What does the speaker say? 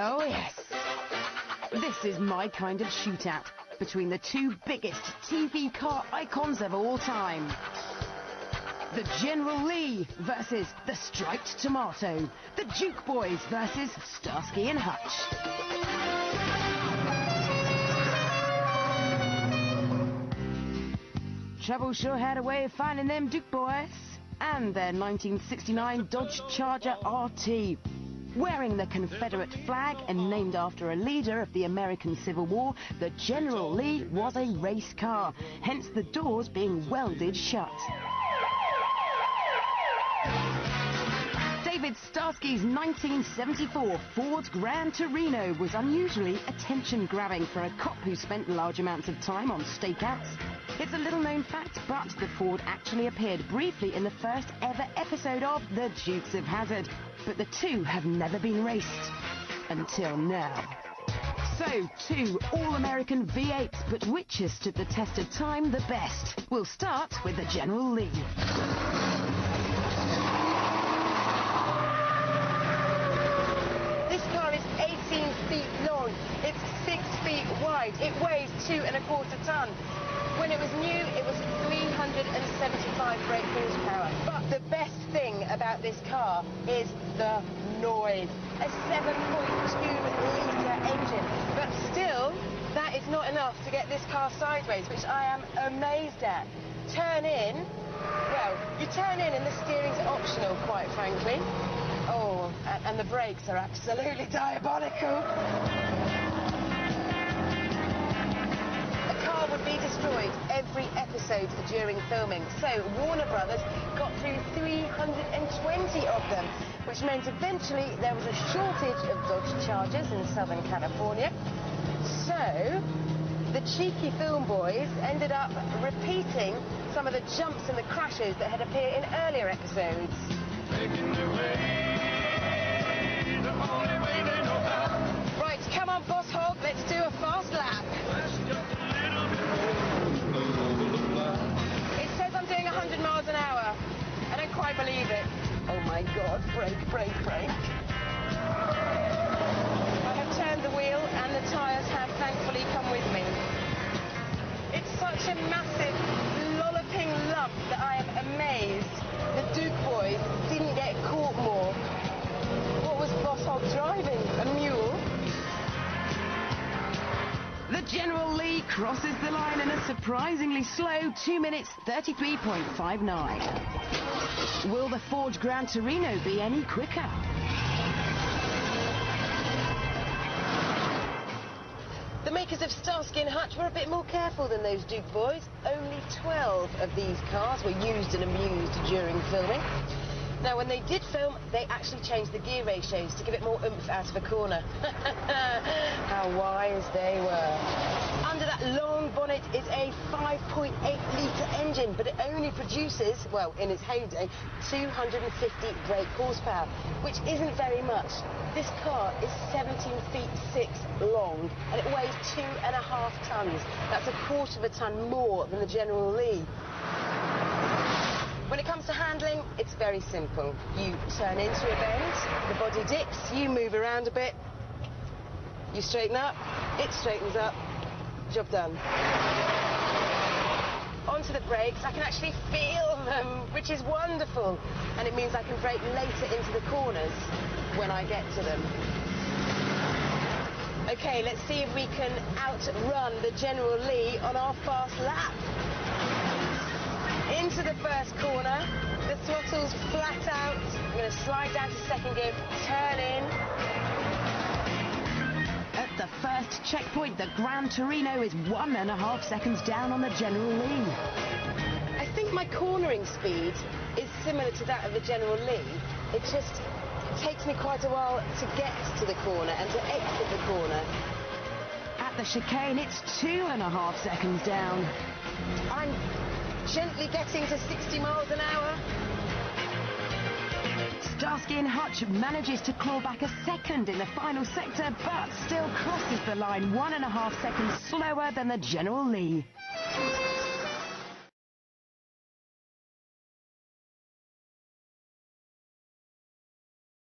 Oh yes, this is my kind of shootout between the two biggest TV car icons of all time. The General Lee versus the Striped Tomato. The Duke Boys versus Starsky and Hutch. Trouble sure had a way of finding them Duke Boys and their 1969 Dodge Charger RT. Wearing the Confederate flag and named after a leader of the American Civil War, the General Lee was a race car, hence the doors being welded shut. David Starsky's 1974 Ford Gran Torino was unusually attention-grabbing for a cop who spent large amounts of time on stakeouts. It's a little-known fact, but the Ford actually appeared briefly in the first ever episode of The Dukes of Hazzard. But the two have never been raced. Until now. So, two all-American V8s, but which has stood the test of time the best? We'll start with the General Lee. This car is 18 feet long. It's 6 feet wide. It weighs 2¼ tons. When it was new, it was 375 brake horsepower. But the best thing about this car is the noise. A 7.2-litre engine. But still, that is not enough to get this car sideways, which I am amazed at. Turn in. Well, you turn in and the steering's optional, quite frankly. Oh, and the brakes are absolutely diabolical. Would be destroyed every episode during filming, so Warner Brothers got through 320 of them, which meant eventually there was a shortage of Dodge Chargers in Southern California. So the cheeky film boys ended up repeating some of the jumps and the crashes that had appeared in earlier episodes. Right, come on, Boss Hog, let's do a fast lap. It says I'm doing 100 miles an hour. I don't quite believe it. Oh my God, brake, brake, brake. I have turned the wheel and the tyres have thankfully come with me. It's such a massive, lolloping lump that I am amazed the Duke Boys didn't get caught more. What was Boss Hog driving? A mule? The General Lee crosses the line in a surprisingly slow 2 minutes 33.59. Will the Ford Gran Torino be any quicker? The makers of Starsky and Hutch were a bit more careful than those Duke Boys. Only 12 of these cars were used and amused during filming. Now, when they did film, they actually changed the gear ratios to give it more oomph out of a corner. How wise they were. Under that long bonnet is a 5.8-litre engine, but it only produces, well, in its heyday, 250 brake horsepower, which isn't very much. This car is 17 feet 6 long, and it weighs 2½ tons. That's 1/4 ton more than the General Lee. When it comes to handling, it's very simple. You turn into a bend, the body dips, you move around a bit, you straighten up, it straightens up, job done. Onto the brakes, I can actually feel them, which is wonderful. And it means I can brake later into the corners when I get to them. Okay, let's see if we can outrun the General Lee on our fast lap. Into the first corner, the throttle's flat out. I'm going to slide down to second gear, turn in. At the first checkpoint, the Gran Torino is 1½ seconds down on the General Lee. I think my cornering speed is similar to that of the General Lee. It just takes me quite a while to get to the corner and to exit the corner. At the chicane, it's 2½ seconds down. I'm gently getting to 60 miles an hour. Starsky and Hutch manages to claw back a second in the final sector, but still crosses the line 1½ seconds slower than the General Lee.